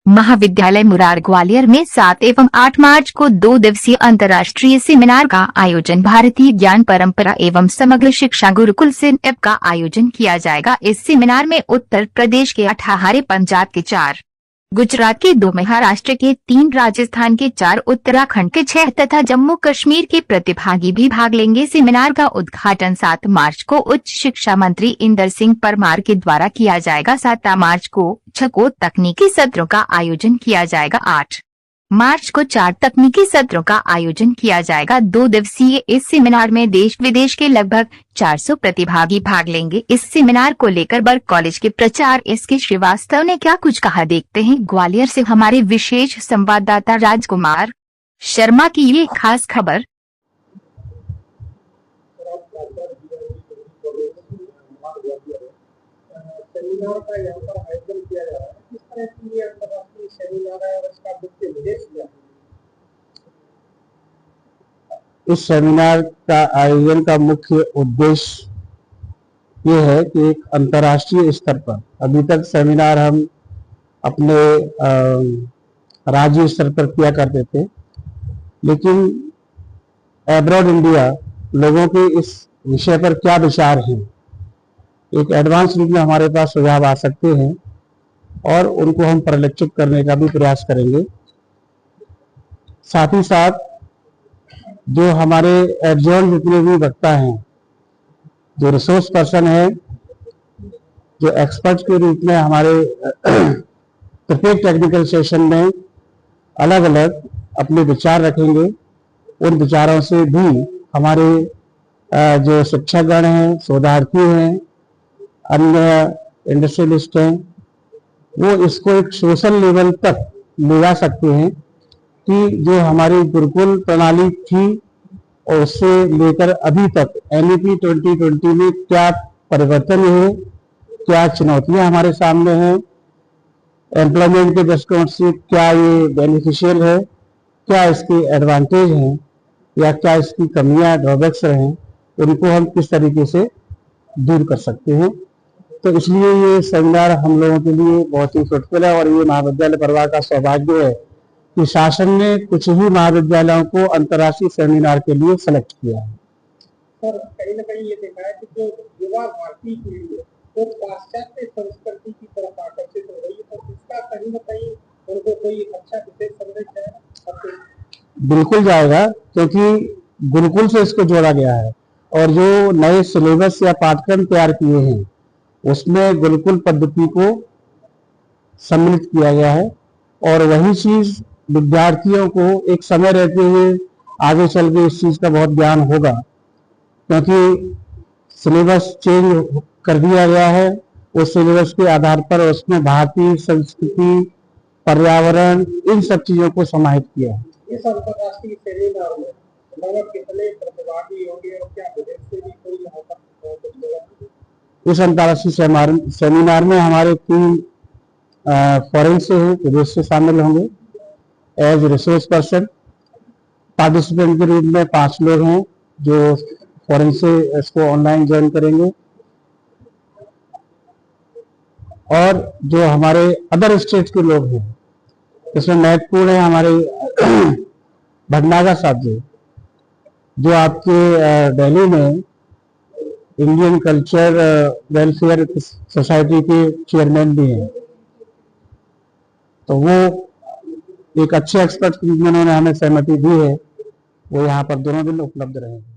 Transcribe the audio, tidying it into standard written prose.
महाविद्यालय मुरार ग्वालियर में 7 एवं 8 मार्च को 2 दिवसीय अंतर्राष्ट्रीय सेमिनार का आयोजन भारतीय ज्ञान परंपरा एवं समग्र शिक्षा गुरुकुल सिनएप का आयोजन किया जाएगा। इस सेमिनार में उत्तर प्रदेश के 18, पंजाब के 4, गुजरात के 2, महाराष्ट्र के 3, राजस्थान के 4, उत्तराखंड के 6 तथा जम्मू कश्मीर के प्रतिभागी भी भाग लेंगे। सेमिनार का उद्घाटन 7 मार्च को उच्च शिक्षा मंत्री इंदर सिंह परमार के द्वारा किया जाएगा। 7 मार्च को 6 तकनीकी सत्रों का आयोजन किया जाएगा। 8 मार्च को 4 तकनीकी सत्रों का आयोजन किया जाएगा। 2 दिवसीय इस सेमिनार में देश विदेश के लगभग 400 प्रतिभागी भाग लेंगे। इस सेमिनार को लेकर बर्ग कॉलेज के प्राचार्य एस.के. श्रीवास्तव ने क्या कुछ कहा, देखते हैं ग्वालियर से हमारे विशेष संवाददाता राजकुमार शर्मा की ये खास खबर। सेमिनार का यहाँ पर आयोजन किया जा रहा है, किस तरह की ये अंतर्राष्ट्रीय सेमिनार है और इसका मुख्य उद्देश्य क्या है? इस सेमिनार का आयोजन का मुख्य उद्देश्य ये है कि एक अंतर्राष्ट्रीय स्तर पर, अभी तक सेमिनार हम अपने राज्य स्तर पर किया करते थे, लेकिन अब्रॉड इंडिया लोगों के इस विषय पर क्या विचार हैं, एक एडवांस रूप में हमारे पास सुझाव आ सकते हैं और उनको हम परिलक्षित करने का भी प्रयास करेंगे। साथ ही साथ जो हमारे एडजॉर्न जितने भी वक्ता हैं, जो रिसोर्स पर्सन है, जो एक्सपर्ट के रूप में हमारे प्रत्येक टेक्निकल सेशन में अलग अलग अपने विचार रखेंगे, उन विचारों से भी हमारे जो शिक्षकगण हैं, शोधार्थी हैं, अन्य इंडस्ट्रियलिस्ट हैं, वो इसको एक सोशल लेवल तक ले जा सकते हैं कि जो हमारी गुरुकुल प्रणाली थी और उससे लेकर अभी तक एनईपी 2020 में क्या परिवर्तन हुए, क्या चुनौतियां हमारे सामने हैं, एम्प्लॉयमेंट के दृष्टिकोण से क्या ये बेनिफिशियल है, क्या इसके एडवांटेज हैं या क्या इसकी कमियां, ड्रॉबैक्स रहे, उनको हम किस तरीके से दूर कर सकते हैं। तो इसलिए ये सेमिनार हम लोगों के लिए बहुत ही फ्रूटफुल है और ये महाविद्यालय परिवार का सौभाग्य है कि शासन ने कुछ ही महाविद्यालयों को अंतर्राष्ट्रीय सेमिनार के लिए सेलेक्ट किया है। सर, कहीं न कहीं ये देखा है कि जो युवा भारतीय पीढ़ी है वो पाश्चात्य संस्कृति की तरफ आकर्षित हो रही है, तो इसका कहीं न कहीं उनको कोई अच्छा विशेष संदेश है? बिल्कुल जाएगा, क्योंकि गुरुकुल से इसको जोड़ा गया है और जो नए सिलेबस या पाठ्यक्रम तैयार किए हैं उसमें गुरुकुल पद्धति को सम्मिलित किया गया है और वही चीज विद्यार्थियों को एक समय रहते हुए आगे चल के इस चीज का बहुत ज्ञान होगा, क्योंकि सिलेबस चेंज कर दिया गया है। उस सिलेबस के आधार पर उसमें भारतीय संस्कृति, पर्यावरण, इन सब चीजों को समाहित किया है। इस अंतर्राष्ट्रीय सेमिनार में लगभग कितने प्रतिभागी होंगे और क्या विदेश से भी कोई यहाँ पर? इस अंतर्राष्ट्रीय सेमिनार में हमारे 3 फॉरेन से हैं, विदेश से शामिल होंगे एज रिसोर्स पर्सन। पार्टिसिपेंट के रूप में 5 लोग हैं जो फॉरेन से इसको ऑनलाइन ज्वाइन करेंगे और जो हमारे अदर स्टेट के लोग हैं, इसमें महत्वपूर्ण है हमारे भटनागर साहब जी, जो आपके दिल्ली में इंडियन कल्चर वेलफेयर सोसाइटी के चेयरमैन भी हैं। तो वो एक अच्छे एक्सपर्ट के रूप में उन्होंने हमें सहमति दी है, वो यहाँ पर दोनों दिन उपलब्ध रहेंगे।